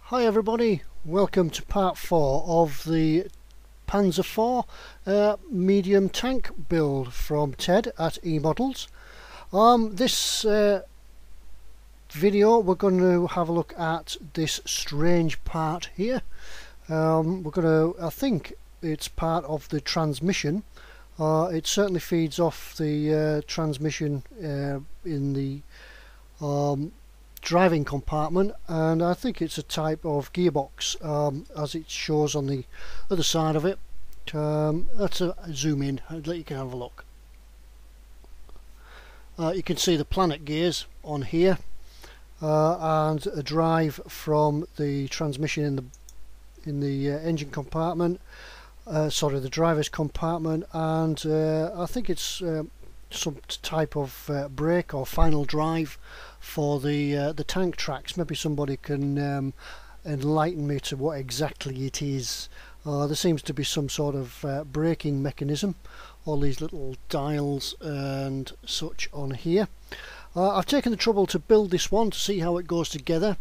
Hi everybody, welcome to part 4 of the Panzer IV medium tank build from Ted at eModels. This video we're going to have a look at this strange part here. I think it's part of the transmission. It certainly feeds off the transmission in the driving compartment, and I think it's a type of gearbox as it shows on the other side of it. Let's zoom in and let you can have a look. You can see the planet gears on here, and a drive from the transmission in the engine compartment, sorry, the driver's compartment, and I think it's some type of brake or final drive for the tank tracks. Maybe somebody can enlighten me to what exactly it is. There seems to be some sort of braking mechanism, all these little dials and such on here. I've taken the trouble to build this one to see how it goes together,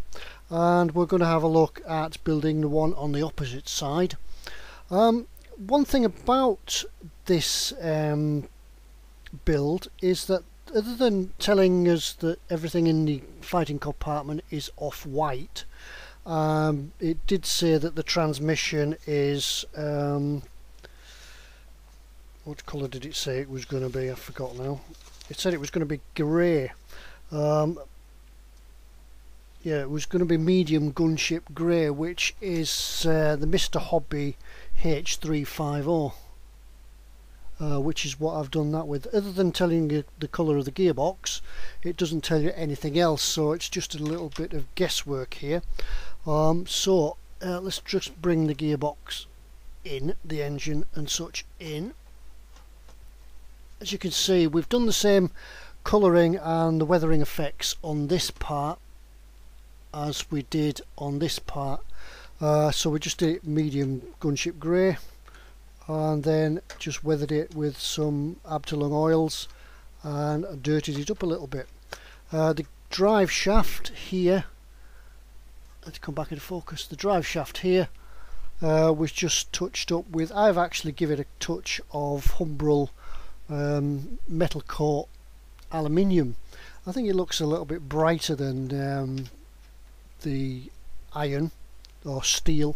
and we're going to have a look at building the one on the opposite side. One thing about this build is that, other than telling us that everything in the fighting compartment is off-white, it did say that the transmission is what colour did it say it was going to be? I forgot now. It said it was going to be grey. Yeah, it was going to be medium gunship grey, which is the Mr. Hobby H350. Which is what I've done that with. Other than telling you the colour of the gearbox, it doesn't tell you anything else, so it's just a little bit of guesswork here. Let's just bring the gearbox in, the engine and such in. As you can see, we've done the same colouring and the weathering effects on this part as we did on this part. So we just did it medium gunship grey, and then just weathered it with some Abtalung oils and dirtied it up a little bit. The drive shaft here, let's come back into focus, the drive shaft here was just touched up with, I've actually given it a touch of Humbrol metal coat aluminium. I think it looks a little bit brighter than the iron or steel,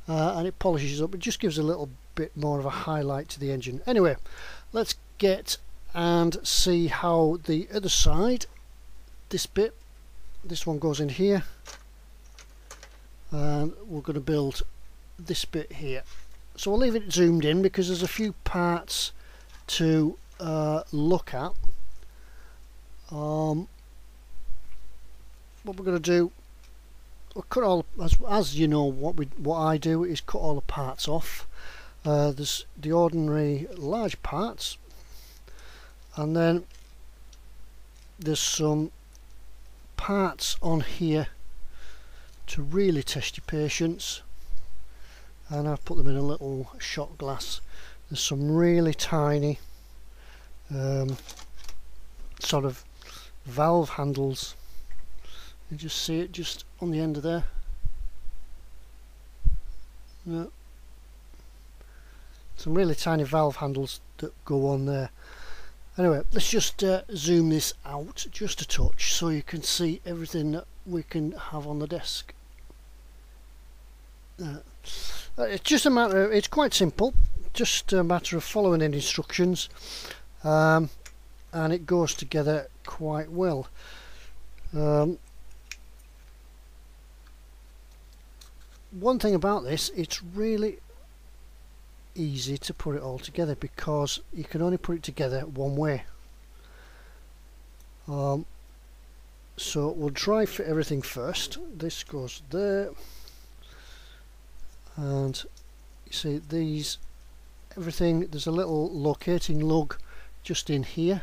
and it polishes up. It just gives a little bit more of a highlight to the engine. Anyway, let's get and see how the other side, this one goes in here, and we're going to build this bit here. So I'll leave it zoomed in because there's a few parts to look at. What we're going to do, we'll cut all, as you know, what I do is cut all the parts off. There's the ordinary large parts, and then there's some parts on here to really test your patience, and I've put them in a little shot glass. There's some really tiny sort of valve handles. You just see it just on the end of there. Yeah. Some really tiny valve handles that go on there. Anyway, let's just zoom this out just a touch so you can see everything that we can have on the desk. It's just a matter of, it's quite simple, just a matter of following the instructions, and it goes together quite well. One thing about this, it's really easy to put it all together because you can only put it together one way. So we'll try for everything first. This goes there, and you see these, everything, there's a little locating lug just in here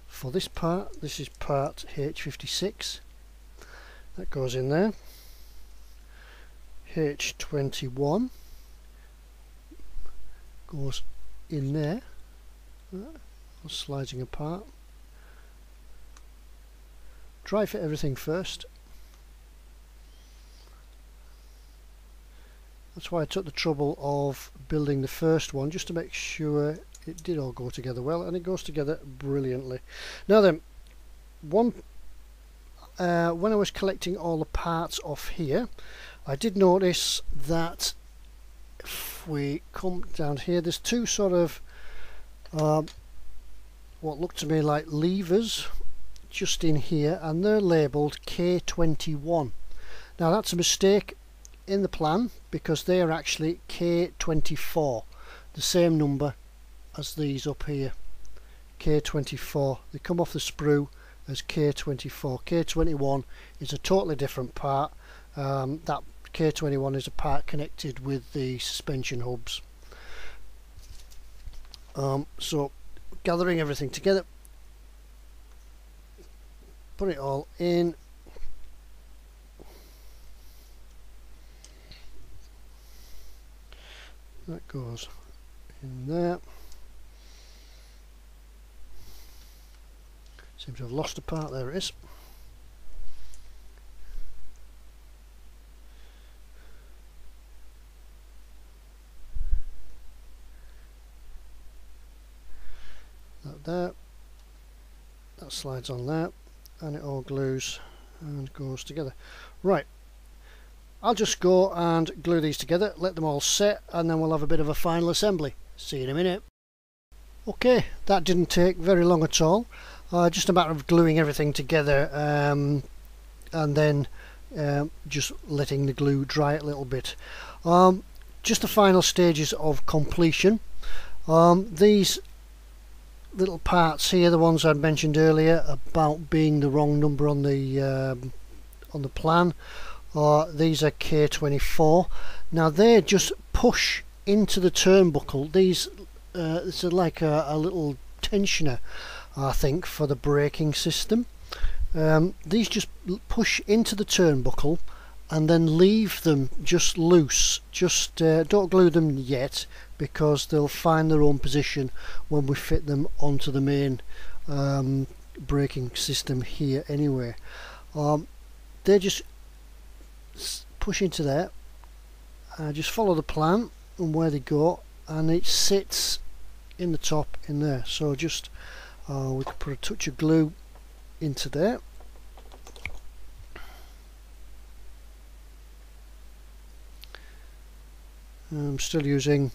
for this part. This is part H56, that goes in there. H21 goes in there, sliding apart. Try for everything first. That's why I took the trouble of building the first one, just to make sure it did all go together well, and it goes together brilliantly. Now then, when I was collecting all the parts off here, I did notice that if we come down here, there's two sort of what look to me like levers just in here, and they're labelled K21. Now that's a mistake in the plan, because they are actually K24, the same number as these up here, K24. They come off the sprue as K24. K21 is a totally different part. That K21 is a part connected with the suspension hubs. So gathering everything together, put it all in. That goes in there. Seem to have lost a part. There it is. That there. That slides on there, and it all glues and goes together. Right. I'll just go and glue these together, let them all set, and then we'll have a bit of a final assembly. See you in a minute. Okay, that didn't take very long at all. Just a matter of gluing everything together, and then just letting the glue dry a little bit. Just the final stages of completion. These little parts here, the ones I mentioned earlier about being the wrong number on the plan, these are K24. Now they just push into the turnbuckle. These it's like a little tensioner, I think, for the braking system. These just push into the turnbuckle and then leave them just loose. Just don't glue them yet, because they'll find their own position when we fit them onto the main braking system here anyway. They just push into there, just follow the plan and where they go, and it sits in the top in there. So just we can put a touch of glue into there. I'm still using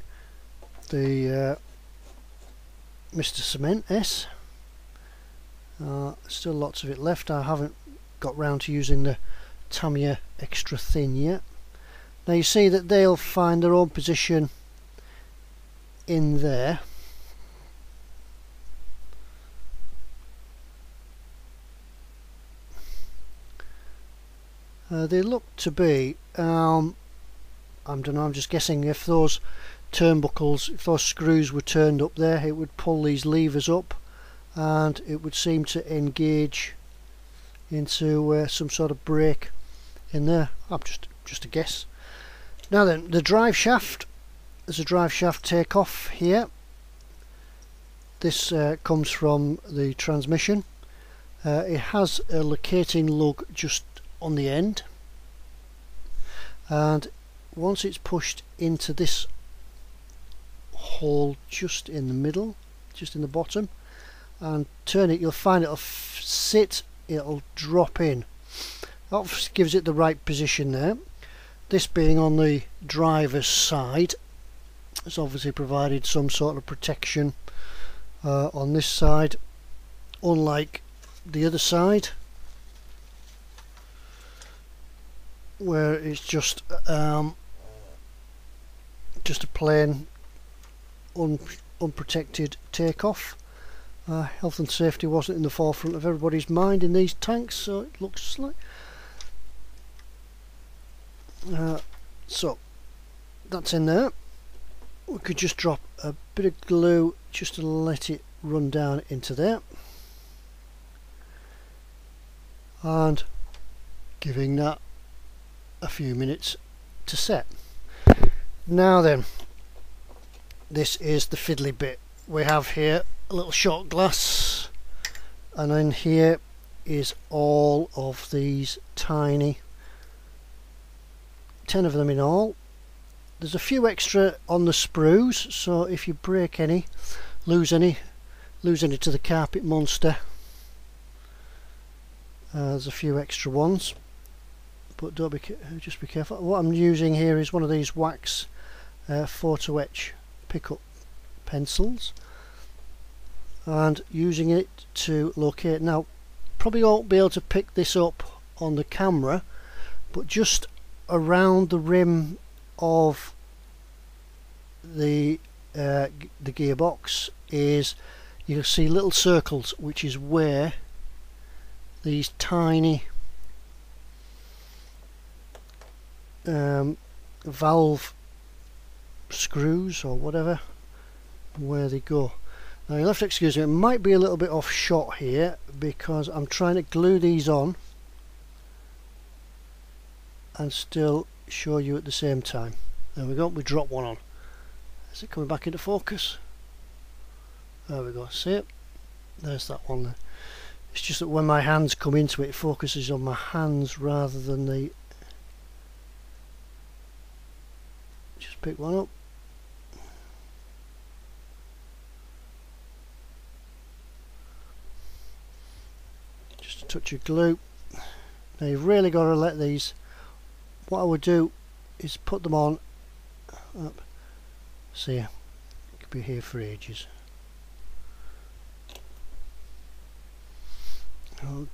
the Mr. Cement S. Still lots of it left. I haven't got round to using the Tamiya extra thin yet. Now you see that they'll find their own position in there. They look to be I don't know, I'm just guessing, if those turnbuckles, if those screws were turned up there, it would pull these levers up and it would seem to engage into some sort of brake in there. I'm just a guess. Now then, the drive shaft. There's a drive shaft takeoff here. This comes from the transmission. It has a locating lug just on the end, and once it's pushed into this hole just in the middle, just in the bottom, and turn it, you'll find it'll sit, it'll drop in. That gives it the right position there. This being on the driver's side, it's obviously provided some sort of protection on this side, unlike the other side where it's just a plain unprotected takeoff. Health and safety wasn't in the forefront of everybody's mind in these tanks, so it looks like so that's in there. We could just drop a bit of glue just to let it run down into there, and giving that a few minutes to set. Now then, this is the fiddly bit. We have here a little shot glass, and then here is all of these tiny, 10 of them in all, there's a few extra on the sprues, so if you break any, lose any to the carpet monster, there's a few extra ones, but just be careful. What I'm using here is one of these wax photo etch pickup pencils, and using it to locate. Now, probably won't be able to pick this up on the camera, but just around the rim of the gearbox is, you'll see little circles, which is where these tiny valve screws or whatever, where they go. Now you'll have to excuse me, it might be a little bit off shot here because I'm trying to glue these on and still show you at the same time. There we go, we drop one on. Is it coming back into focus? There we go, see it? There's that one there. It's just that when my hands come into it, it focuses on my hands rather than the... Just pick one up. Just a touch of glue. Now you've really got to let these... What I would do is put them on up. See, it could be here for ages. Oh.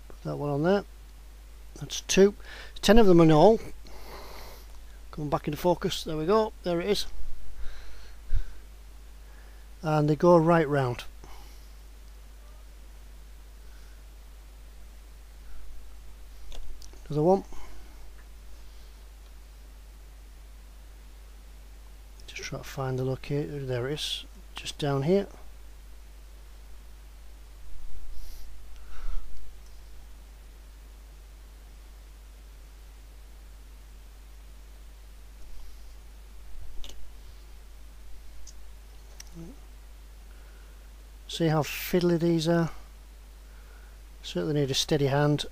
Put that one on there. That's 2. 10 of them in all. Coming back into focus. There we go. There it is. And they go right round. Another one. Just try to find the locator. There it is. Just down here. See how fiddly these are? Certainly need a steady hand.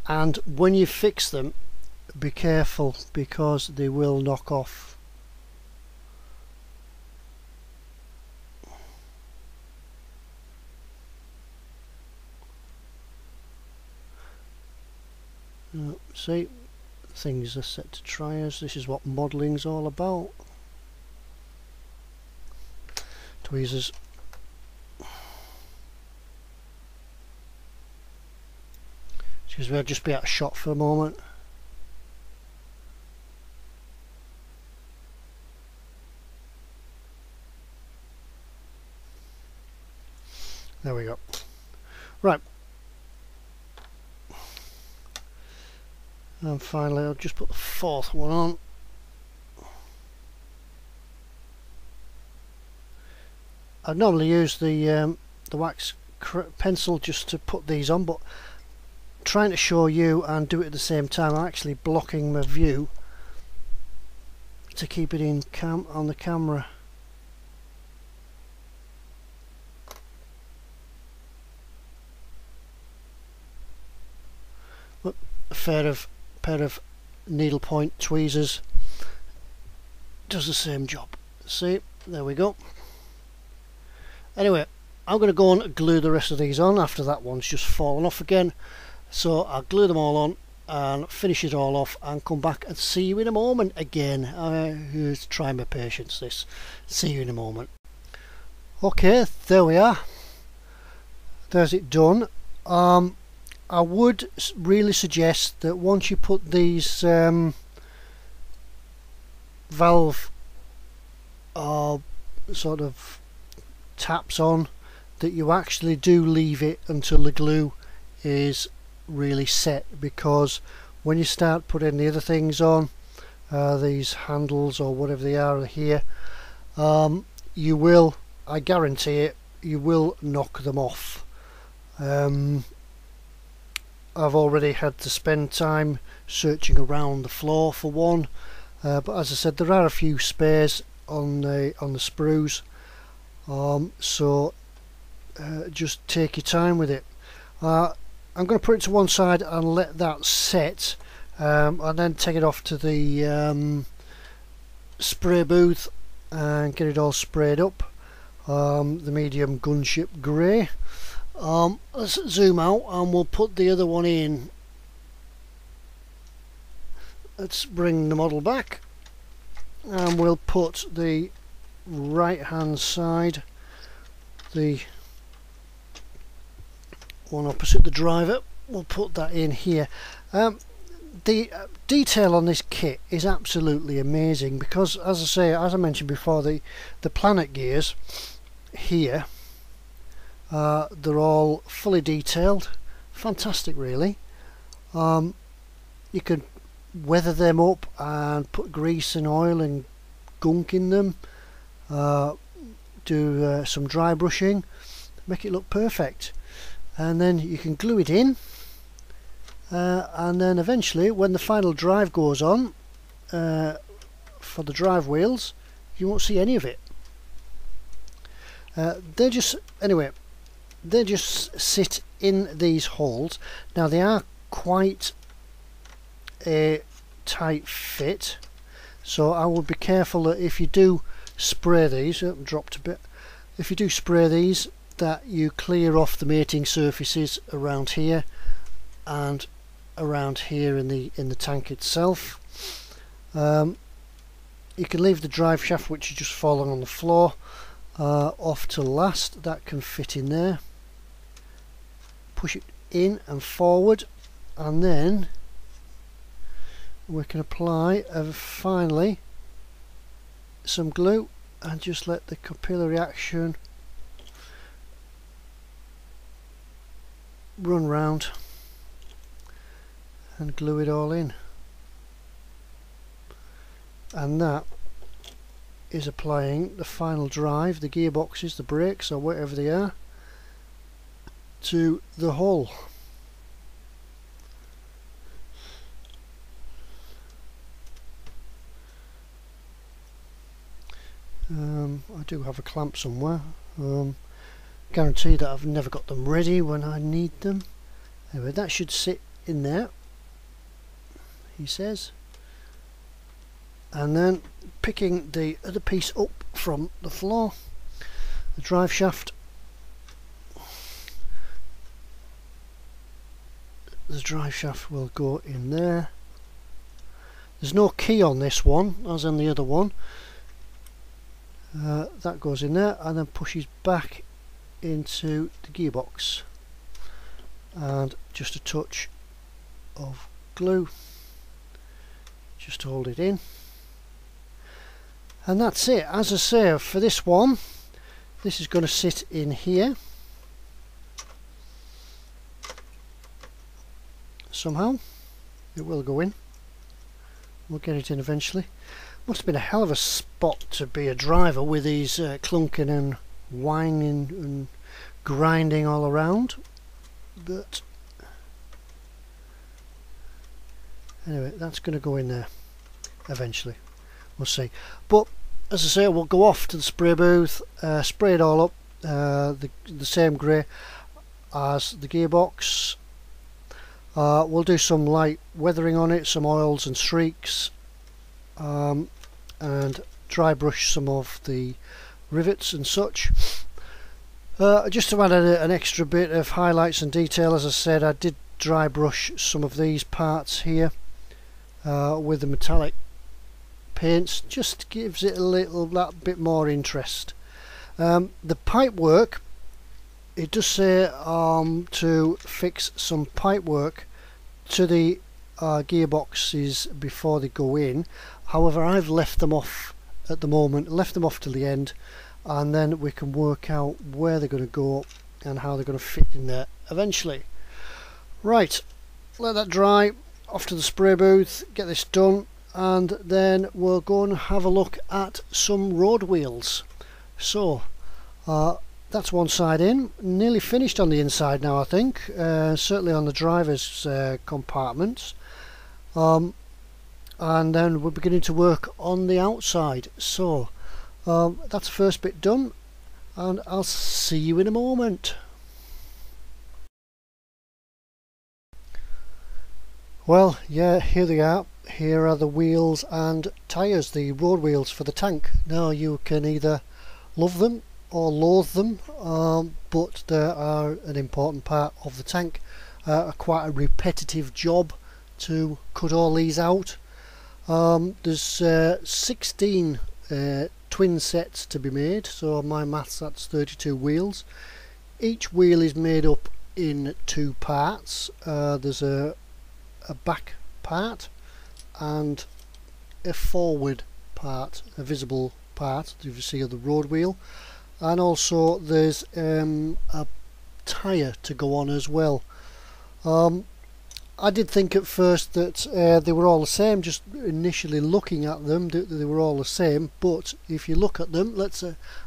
And when you fix them, be careful because they will knock off. See, things are set to triers. This is what modelling's all about. Tweezers. Excuse me, I'll just be out of shot for a moment. There we go. Right. And finally I'll just put the 4th one on. I normally use the wax pencil just to put these on, but trying to show you and do it at the same time, I'm actually blocking my view to keep it in on the camera. Look, a pair of needlepoint tweezers does the same job. See, there we go. Anyway, I'm going to go and glue the rest of these on after that one's just fallen off again. So I'll glue them all on and finish it all off and come back and see you in a moment again. Try my patience this. See you in a moment. Okay, there we are. There's it done. I would really suggest that once you put these valve sort of taps on, that you actually do leave it until the glue is really set, because when you start putting the other things on, these handles or whatever they are here, you will, I guarantee it, you will knock them off. I've already had to spend time searching around the floor for one, but as I said, there are a few spares on the sprues, so just take your time with it. I'm going to put it to one side and let that set, and then take it off to the spray booth and get it all sprayed up. The medium gunship grey. Let's zoom out and we'll put the other one in. Let's bring the model back and we'll put the right hand side, the one opposite the driver, we'll put that in here. The detail on this kit is absolutely amazing because, as I mentioned before, the planet gears here, they're all fully detailed. Fantastic, really. You could weather them up and put grease and oil and gunk in them, do some dry brushing, make it look perfect, and then you can glue it in. And then eventually when the final drive goes on for the drive wheels, you won't see any of it. They just sit in these holes. Now they are quite a tight fit, so I would be careful that if you do spray these, dropped a bit, if you do spray these, that you clear off the mating surfaces around here and around here in the tank itself. You can leave the drive shaft, which is just falling on the floor, off to last. That can fit in there. Push it in and forward, and then we can apply finally some glue and just let the capillary action run round and glue it all in, and that is applying the final drive, the gearboxes, the brakes or whatever they are, to the hull. I do have a clamp somewhere. Guarantee that I've never got them ready when I need them. Anyway, that should sit in there, he says, and then picking the other piece up from the floor, the drive shaft. The drive shaft will go in there. There's no key on this one as in the other one. That goes in there and then pushes back into the gearbox, and just a touch of glue just to hold it in, and that's it. As I say, for this one, this is going to sit in here somehow. It will go in, we'll get it in eventually. Must have been a hell of a spot to be a driver with these clunking and whining and grinding all around, but anyway, that's going to go in there eventually, we'll see. But as I say, we'll go off to the spray booth, spray it all up, the same grey as the gearbox. We'll do some light weathering on it, some oils and streaks, and dry brush some of the rivets and such. Just to add an extra bit of highlights and detail, as I said, I did dry brush some of these parts here with the metallic paints. Just gives it that bit more interest. The pipe work, it does say to fix some pipe work to the gearboxes before they go in. However, I've left them off at the moment, left them off till the end, and then we can work out where they're going to go and how they're going to fit in there eventually. Right, let that dry, off to the spray booth, get this done, and then we'll go and have a look at some road wheels. So that's one side in, nearly finished on the inside now, I think, certainly on the driver's compartments, and then we're beginning to work on the outside. So that's the first bit done. and I'll see you in a moment. Well, yeah, here they are. Here are the wheels and tyres, the road wheels for the tank. Now you can either love them or loathe them, but they are an important part of the tank. Quite a repetitive job to cut all these out. There's 16 twin sets to be made, so on my maths that's 32 wheels. Each wheel is made up in two parts. There's a back part and a forward part, a visible part, as you see of the road wheel, and also there's a tyre to go on as well. I did think at first that they were all the same, just initially looking at them they were all the same, but if you look at them, let's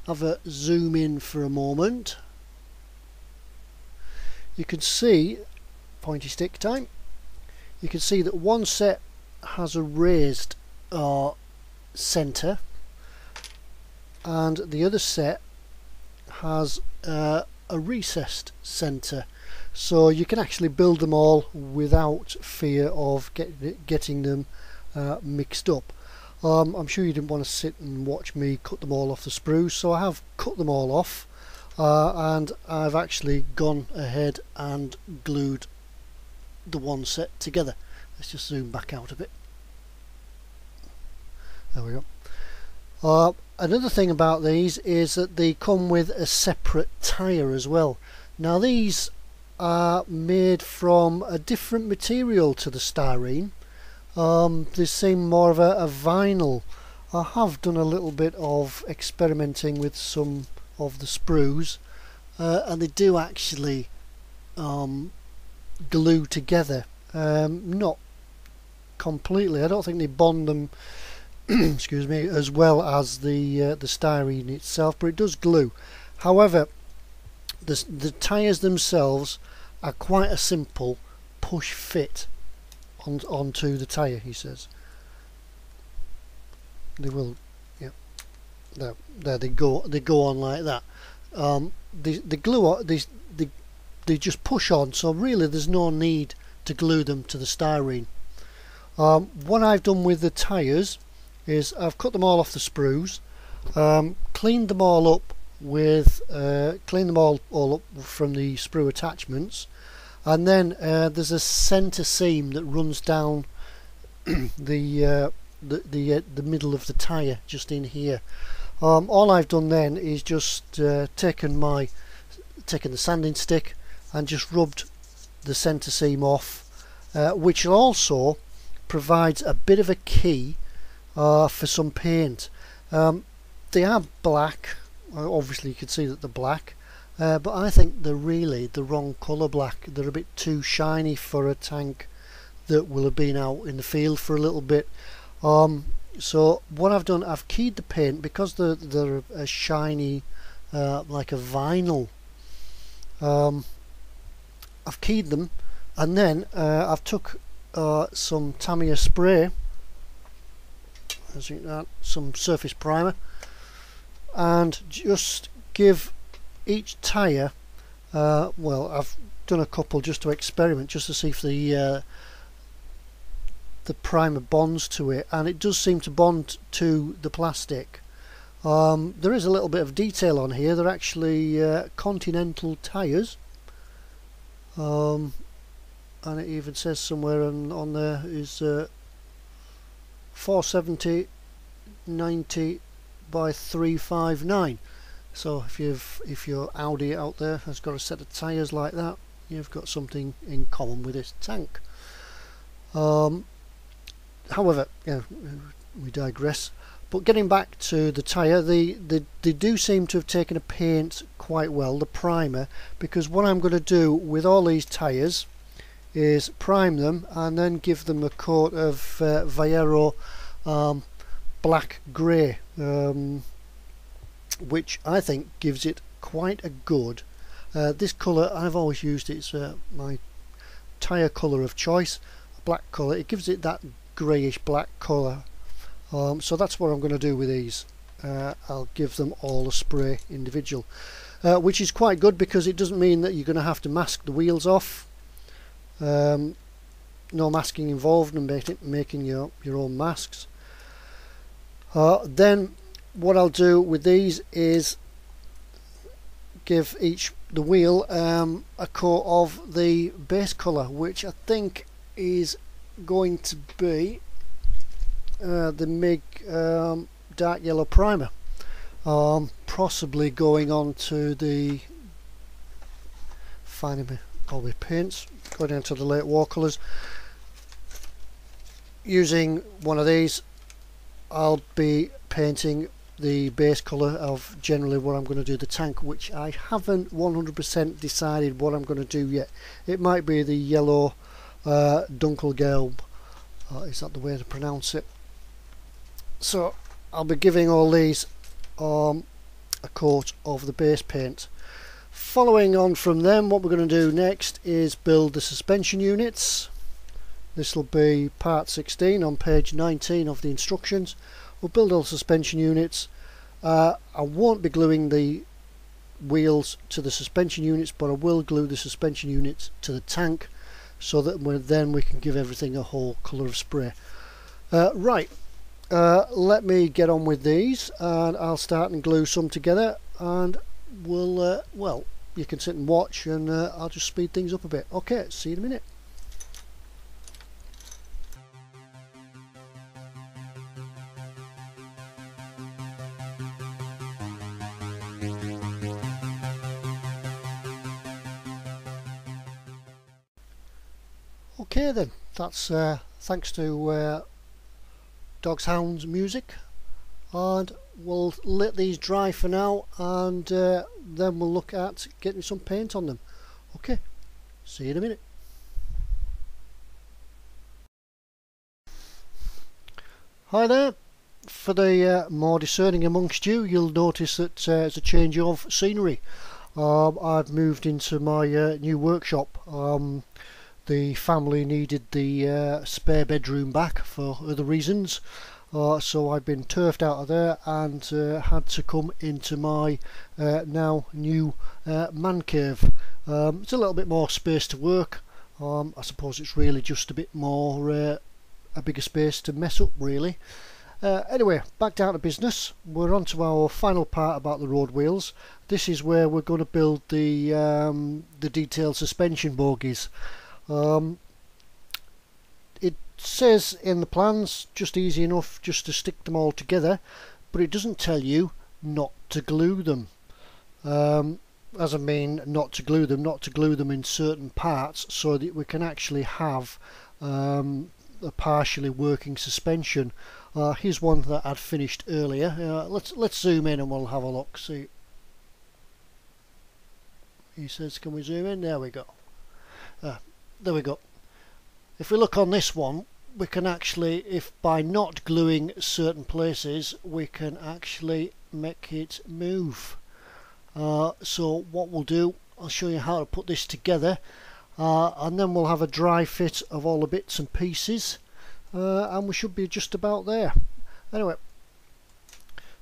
have a zoom in for a moment. You can see, pointy stick time, you can see that one set has a raised centre and the other set has a recessed centre, so you can actually build them all without fear of getting them mixed up. I'm sure you didn't want to sit and watch me cut them all off the sprues, so I have cut them all off and I've actually gone ahead and glued the one set together. Let's just zoom back out a bit. There we go. Another thing about these is that they come with a separate tyre as well. Now these are made from a different material to the styrene. They seem more of a vinyl. I have done a little bit of experimenting with some of the sprues and they do actually glue together, not completely. I don't think they bond them excuse me, as well as the styrene itself, but it does glue. However, the tyres themselves are quite a simple push fit onto the tyre, he says. They will, yeah, there they go on like that. The glue, they just push on, so really there's no need to glue them to the styrene. What I've done with the tyres is I've cut them all off the sprues, cleaned them all up with all up from the sprue attachments, and then there's a centre seam that runs down the middle of the tyre, just in here. All I've done then is just taken the sanding stick and just rubbed the centre seam off, which also provides a bit of a key for some paint. They are black, obviously you can see that they're black, but I think they're really the wrong colour black. They're a bit too shiny for a tank that will have been out in the field for a little bit. So what I've done, I've keyed the paint because they're a shiny like a vinyl. I've keyed them, and then I've took some Tamiya spray, some surface primer, and just give each tyre, well, I've done a couple just to experiment, just to see if the primer bonds to it, and it does seem to bond to the plastic. There is a little bit of detail on here. They're actually Continental Tires, and it even says somewhere on there is 470/90 by 359. So if your Audi out there has got a set of tyres like that, you've got something in common with this tank. However, yeah, we digress. But getting back to the tyre, they do seem to have taken a paint quite well, the primer, because what I'm going to do with all these tyres is prime them and then give them a coat of Viero black grey, which I think gives it quite a good, this colour I've always used, it's my tyre colour of choice, black colour. It gives it that greyish black colour. So that's what I'm going to do with these. I'll give them all a spray individual, which is quite good because it doesn't mean that you're going to have to mask the wheels off. No masking involved and making your own masks. Then what I'll do with these is give the wheel a coat of the base colour, which I think is going to be the MIG dark yellow primer, possibly going on to the finding all my paints, go down to the late watercolours. Using one of these, I'll be painting the base colour of generally what I'm going to do the tank, which I haven't 100% decided what I'm going to do yet. It might be the yellow Dunkelgelb, is that the way to pronounce it? So I'll be giving all these a coat of the base paint. Following on from them, what we're going to do next is build the suspension units. This will be part 16 on page 19 of the instructions. We'll build all the suspension units. I won't be gluing the wheels to the suspension units, but I will glue the suspension units to the tank, so that then we can give everything a whole colour of spray. Right, let me get on with these, and I'll start and glue some together, and we'll well, you can sit and watch, and I'll just speed things up a bit. Okay, see you in a minute. Okay then, that's thanks to Dogs Hounds music, and we'll let these dry for now, and then we'll look at getting some paint on them. Okay, see you in a minute. Hi there. For the more discerning amongst you, you'll notice that it's a change of scenery. I've moved into my new workshop. The family needed the spare bedroom back for other reasons, so I've been turfed out of there and had to come into my now new man cave. It's a little bit more space to work. I suppose it's really just a bit more a bigger space to mess up really. Anyway, back down to business. We're on to our final part about the road wheels. This is where we're going to build the detailed suspension bogies. It says in the plans just easy enough just to stick them all together, but it doesn't tell you not to glue them. As I mean, not to glue them in certain parts, so that we can actually have a partially working suspension. Here's one that I'd finished earlier. Let's zoom in and we'll have a look. See, he says, can we zoom in? There we go. There we go. If we look on this one, we can actually, if by not gluing certain places, we can actually make it move. So what we'll do, I'll show you how to put this together, and then we'll have a dry fit of all the bits and pieces, and we should be just about there. Anyway,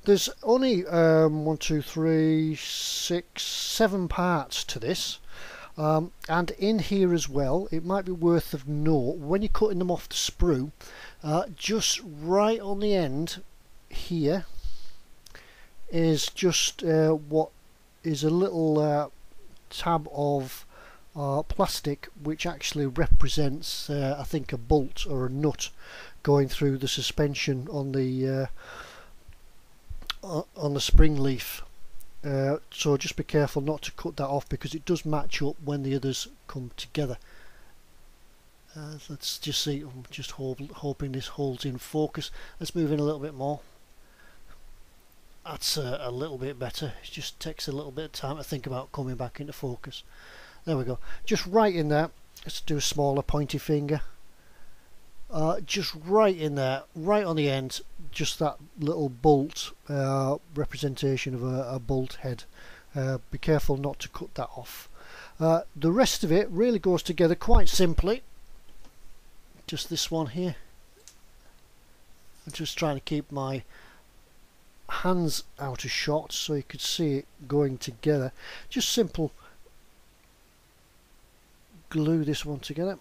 there's only 1, 2, 3, 6, 7 parts to this. And in here as well, it might be worth of note, when you're cutting them off the sprue, just right on the end here is just what is a little tab of plastic, which actually represents I think a bolt or a nut going through the suspension on the spring leaf. So just be careful not to cut that off, because it does match up when the others come together. Let's just see, I'm just hoping this holds in focus. Let's move in a little bit more. That's a little bit better. It just takes a little bit of time to think about coming back into focus. There we go, just right in there. Let's do a smaller pointy finger. Just right in there, right on the end, just that little bolt representation of a bolt head. Be careful not to cut that off. The rest of it really goes together quite simply. Just this one here. I'm just trying to keep my hands out of shot so you could see it going together. Just simple glue this one together.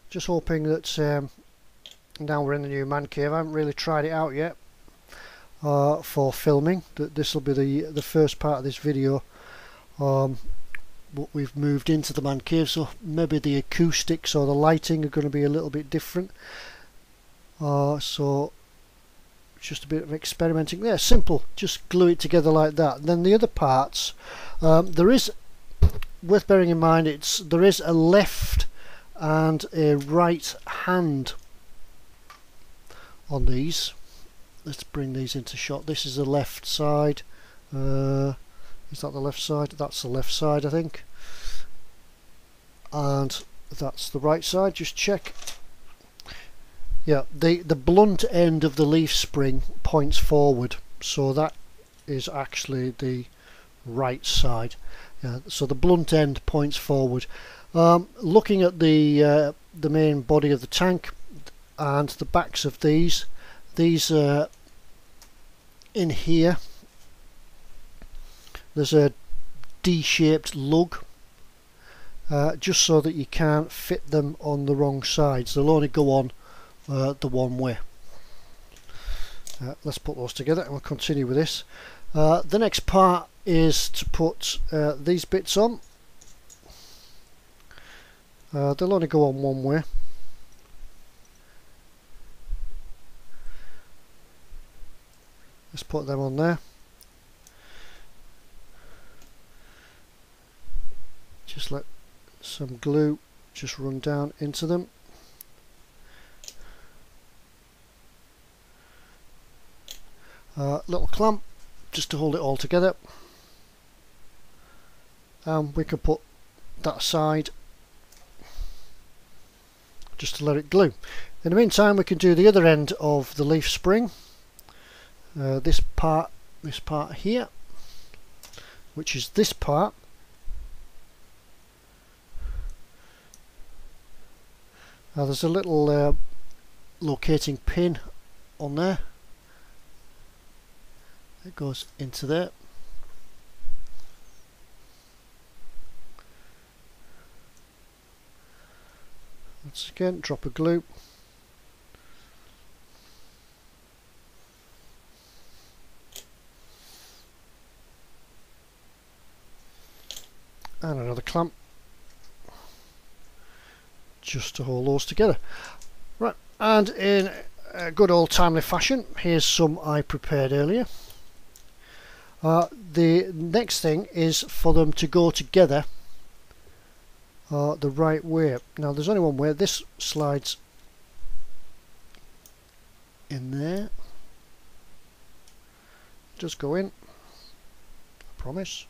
Just hoping that now we're in the new man cave. I haven't really tried it out yet for filming. That this will be the first part of this video. But we've moved into the man cave, so maybe the acoustics or the lighting are going to be a little bit different. So just a bit of experimenting there. Simple, just glue it together like that. And then the other parts, there is, worth bearing in mind, there is a left and a right hand on these. Let's bring these into shot. This is the left side. Is that the left side? That's the left side, I think. And that's the right side. Just check. Yeah, the blunt end of the leaf spring points forward, so that is actually the right side. Yeah, so the blunt end points forward. Looking at the main body of the tank and the backs of these in here, there's a D-shaped lug, just so that you can't fit them on the wrong sides. They'll only go on the one way. Let's put those together and we'll continue with this. The next part is to put these bits on. They'll only go on one way. Let's put them on there. Just let some glue just run down into them. Little clamp just to hold it all together. We can put that aside just to let it glue. In the meantime, we can do the other end of the leaf spring. This part here, which is this part. Now there's a little locating pin on there. It goes into there. Once again, drop a glue. And another clamp just to hold those together. Right, and in a good old timely fashion, here's some I prepared earlier. The next thing is for them to go together the right way. Now there's only one way. This slides in there. Just go in, I promise.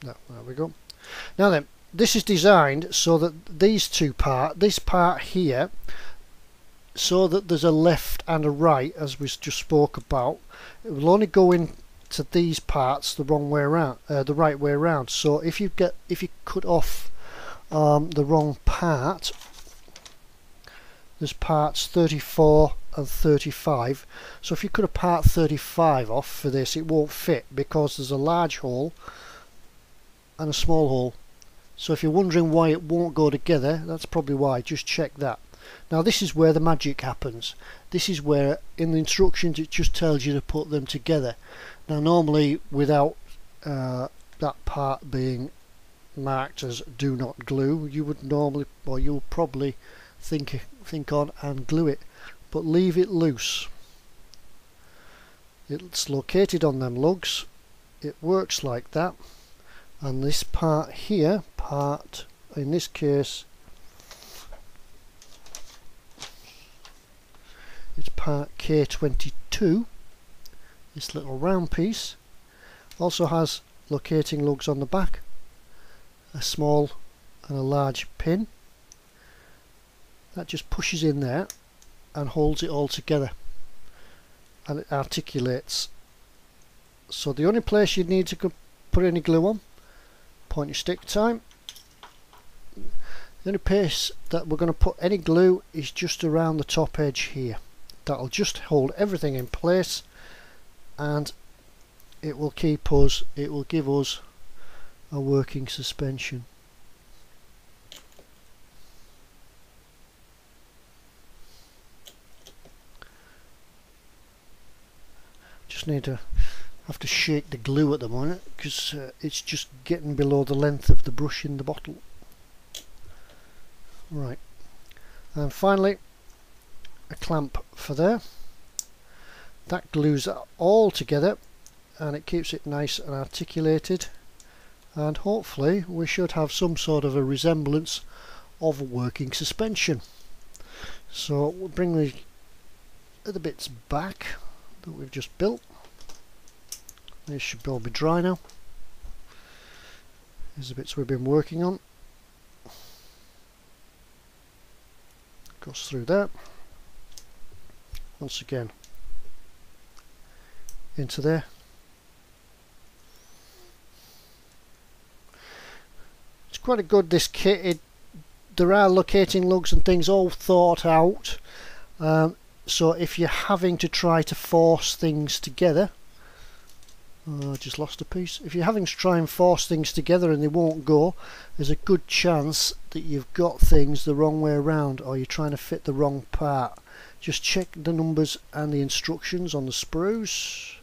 No, there we go. Now then, this is designed so that this part here, so that there's a left and a right, as we just spoke about. It will only go into these parts the wrong way around, the right way around. So if you cut off the wrong part, there's parts 34 and 35. So if you cut a part 35 off for this, it won't fit because there's a large hole and a small hole. So if you're wondering why it won't go together, that's probably why. Just check that. Now this is where the magic happens. This is where in the instructions it just tells you to put them together. Now normally without that part being marked as do not glue, you would normally, or you'll probably think on and glue it, but leave it loose. It's located on them lugs. It works like that. And this part here, in this case, it's part K22, this little round piece, also has locating lugs on the back, a small and a large pin. That just pushes in there and holds it all together, and it articulates. So the only place you need to put any glue on, pointy stick time. The only place that we're going to put any glue is just around the top edge here. That'll just hold everything in place, and it will keep us, it will give us a working suspension. Just need to have to shake the glue at the moment because it's just getting below the length of the brush in the bottle. Right, and finally a clamp for there. That glues it all together and it keeps it nice and articulated, and hopefully we should have some sort of a resemblance of a working suspension. So we'll bring the other bits back that we've just built. These should all be dry now. Here's the bits we've been working on. Goes through there. Once again into there. It's quite a good, this kit. There are locating lugs and things all thought out. So if you're having to try to force things together, I just lost a piece. If you're having to try and force things together and they won't go, there's a good chance that you've got things the wrong way around, or you're trying to fit the wrong part. Just check the numbers and the instructions on the sprues.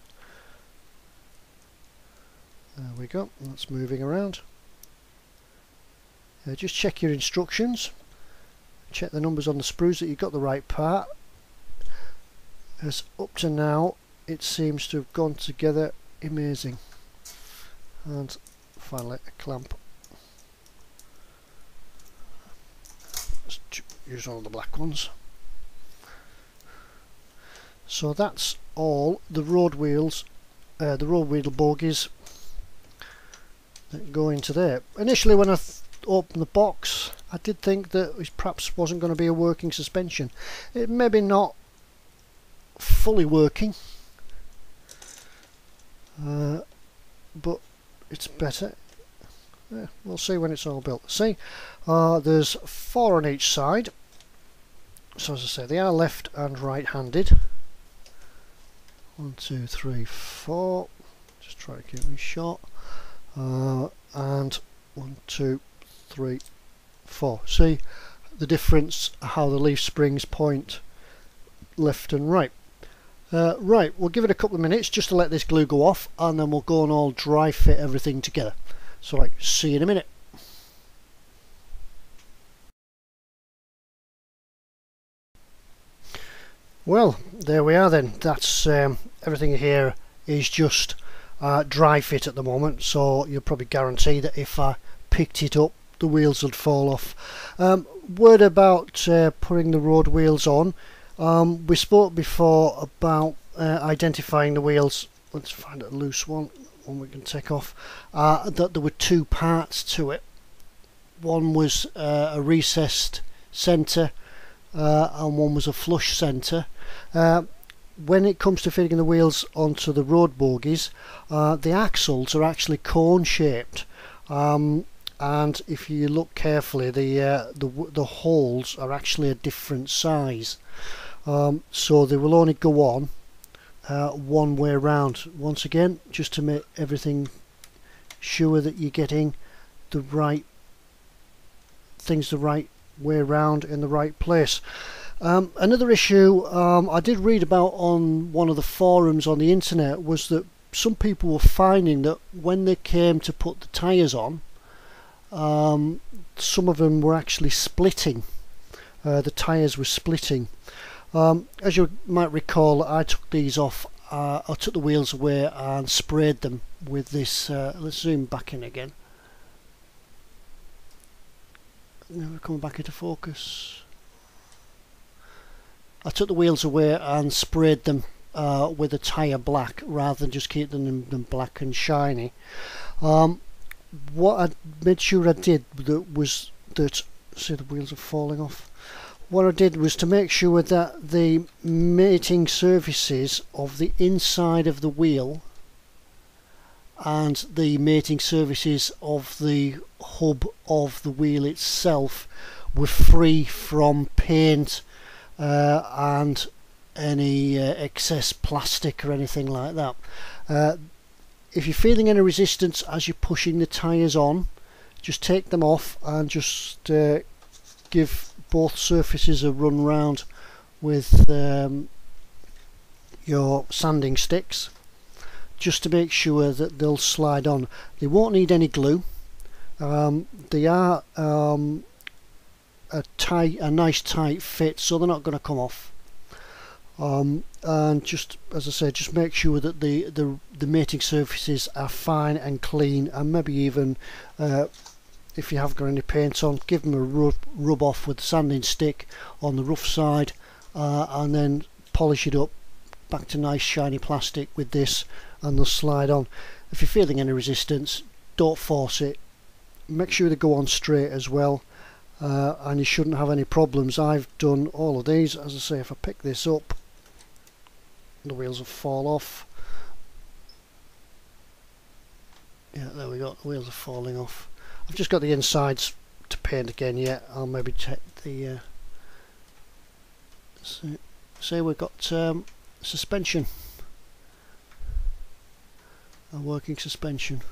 There we go, that's moving around. Just check your instructions, check the numbers on the sprues that you've got the right part. As up to now it seems to have gone together amazing. And finally a clamp. Let's use one of the black ones. So that's all the road wheels, the road wheel bogies that go into there. Initially when I opened the box I did think that it perhaps wasn't going to be a working suspension. It maybe not fully working, but it's better. Yeah, we'll see when it's all built. See, there's 4 on each side, so as I say they are left and right handed. 1, 2, 3, 4, just try to keep me short, and 1, 2, 3, 4. See the difference, how the leaf springs point left and right. Right, we'll give it a couple of minutes just to let this glue go off, and then we'll go and all dry fit everything together. So right, see you in a minute. Well, there we are then. That's everything here is just dry fit at the moment, so you'll probably guarantee that if I picked it up the wheels would fall off. Word about putting the road wheels on. We spoke before about identifying the wheels. Let's find a loose one we can take off. That there were 2 parts to it. One was a recessed centre and one was a flush centre. When it comes to fitting the wheels onto the road bogies, the axles are actually cone shaped, and if you look carefully, the holes are actually a different size. So they will only go on one way around. Once again, just to make everything sure that you're getting the right things the right way around in the right place. Another issue I did read about on one of the forums on the internet was that some people were finding that when they came to put the tyres on, some of them were actually splitting. The tyres were splitting. As you might recall, I took these off, I took the wheels away and sprayed them with this, let's zoom back in again. Never coming back into focus. I took the wheels away and sprayed them with a tyre black rather than just keep them black and shiny. What I made sure I did was that, see, the wheels are falling off. What I did was to make sure that the mating surfaces of the inside of the wheel and the mating surfaces of the hub of the wheel itself were free from paint and any excess plastic or anything like that. If you're feeling any resistance as you're pushing the tyres on, just take them off and just give both surfaces a run round with your sanding sticks, just to make sure that they'll slide on. They won't need any glue. They are a nice tight fit, so they're not going to come off. And just as I said, just make sure that the mating surfaces are fine and clean, and maybe even if you have got any paint on, give them a rub off with the sanding stick on the rough side, and then polish it up back to nice shiny plastic with this, and they'll slide on. If you're feeling any resistance, don't force it. Make sure they go on straight as well, and you shouldn't have any problems. I've done all of these. As I say, if I pick this up, the wheels will fall off. Yeah, there we go, the wheels are falling off. I've just got the insides to paint again yet. I'll maybe check the say we've got suspension, a working suspension.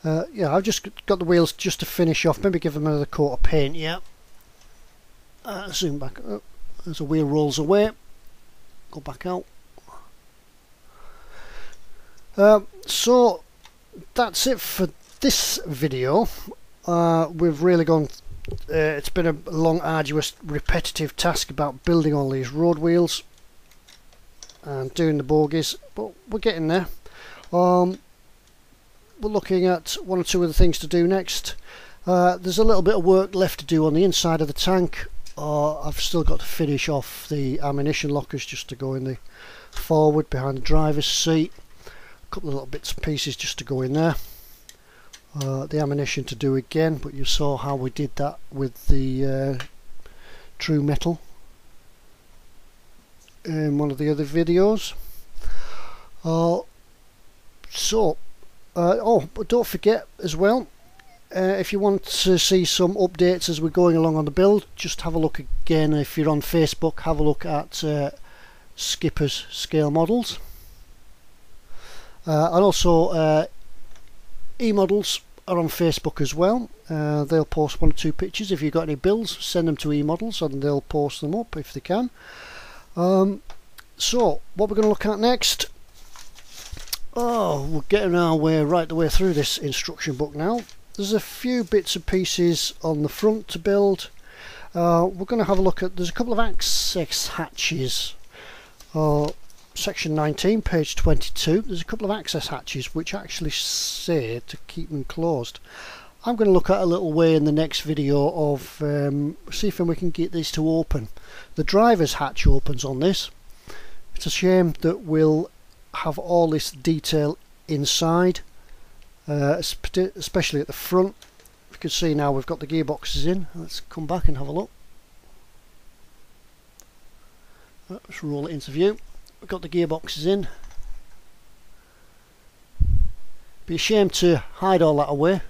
Yeah, I've just got the wheels just to finish off, maybe give them another coat of paint. Yeah, zoom back up as the wheel rolls away, go back out. So that's it for this video. We've really gone, it's been a long, arduous, repetitive task about building all these road wheels and doing the bogies, but we're getting there. We're looking at one or two other things to do next. There's a little bit of work left to do on the inside of the tank. I've still got to finish off the ammunition lockers just to go in the forward behind the driver's seat. A couple of little bits and pieces just to go in there. The ammunition to do again, but you saw how we did that with the true metal in one of the other videos. Oh, but don't forget as well, if you want to see some updates as we're going along on the build, just have a look again. If you're on Facebook, have a look at Skipper's scale models, and also E-models are on Facebook as well. They'll post one or two pictures. If you've got any builds, send them to E-models and they'll post them up if they can. So what we're going to look at next, we're getting our way right the way through this instruction book now. There's a few bits and pieces on the front to build. We're going to have a look at, there's a couple of access hatches. Section 19, page 22, there's a couple of access hatches which actually say to keep them closed. I'm going to look at a little way in the next video of see if we can get these to open. The driver's hatch opens on this. It's a shame that we'll have all this detail inside, especially at the front. You can see now we've got the gearboxes in. Let's come back and have a look. Let's roll it into view. We've got the gearboxes in. Be a shame to hide all that away.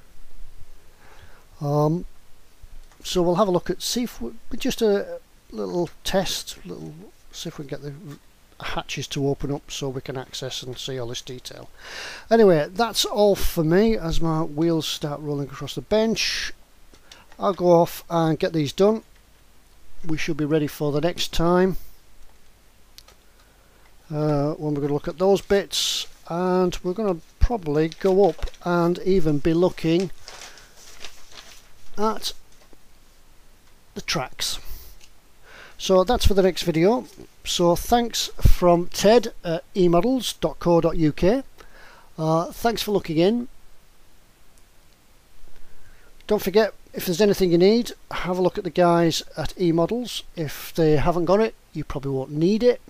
So we'll have a look at, see if we just a little test, see if we can get the hatches to open up so we can access and see all this detail. Anyway, that's all for me as my wheels start rolling across the bench. I'll go off and get these done. We should be ready for the next time. When we're going to look at those bits, and we're going to probably go up and even be looking at the tracks. So that's for the next video. So thanks from Ted at emodels.co.uk. Thanks for looking in. Don't forget, if there's anything you need, have a look at the guys at eModels. If they haven't got it, you probably won't need it.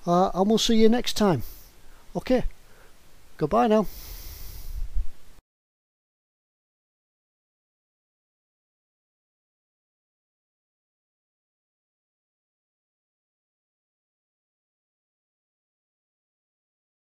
And we'll see you next time. Okay, goodbye now.